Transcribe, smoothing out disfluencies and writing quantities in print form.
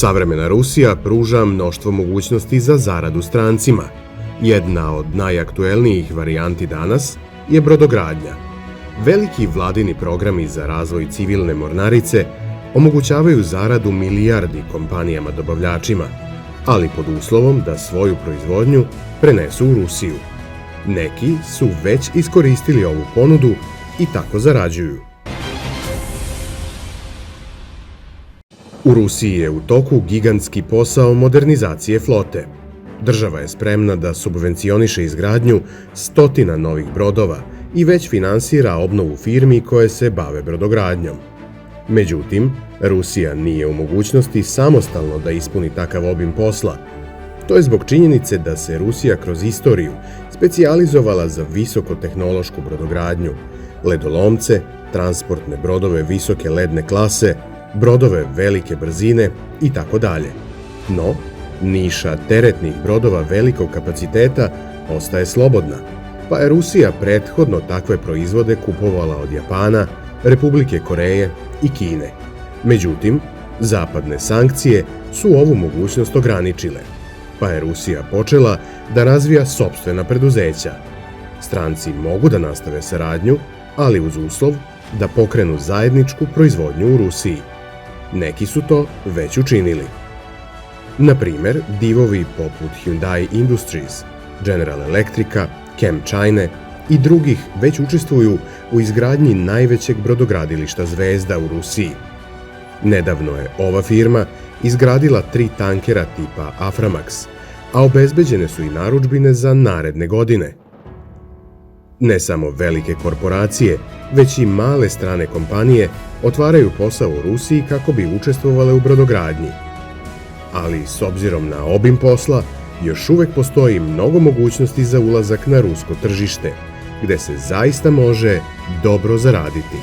Savremena Rusija pruža mnoštvo mogućnosti za zaradu strancima. Jedna od najaktuelnijih varijanti danas je brodogradnja. Veliki vladini programi za razvoj civilne mornarice omogućavaju zaradu milijardi kompanijama dobavljačima, ali pod uslovom da svoju proizvodnju prenesu u Rusiju. Neki su već iskoristili ovu ponudu i tako zarađuju. U Rusiji je u toku gigantski posao modernizacije flote. Država je spremna da subvencioniše izgradnju stotina novih brodova i već finansira obnovu firmi koje se bave brodogradnjom. Međutim, Rusija nije u mogućnosti samostalno da ispuni takav obim posla. To je zbog činjenice da se Rusija kroz istoriju specijalizovala za visokotehnološku brodogradnju, ledolomce, transportne brodove visoke ledne klase, brodove velike brzine i tako dalje. No, niša teretnih brodova velikog kapaciteta ostaje slobodna, pa je Rusija prethodno takve proizvode kupovala od Japana, Republike Koreje i Kine. Međutim, zapadne sankcije su ovu mogućnost ograničile, pa je Rusija počela da razvija sopstvena preduzeća. Stranci mogu da nastave saradnju, ali uz uslov da pokrenu zajedničku proizvodnju u Rusiji. Neki su to već učinili. Na primer, divovi poput Hyundai Industries, General Electrica, ChemChina i drugih već učestvuju u izgradnji najvećeg brodogradilišta Zvezda u Rusiji. Nedavno je ova firma izgradila 3 tankera tipa Aframax, a obezbeđene su i narudžbine za naredne godine. Ne samo velike korporacije, već i male strane kompanije otvaraju posao u Rusiji kako bi učestvovale u brodogradnji. Ali s obzirom na obim posla, još uvek postoji mnogo mogućnosti za ulazak na rusko tržište, gde se zaista može dobro zaraditi.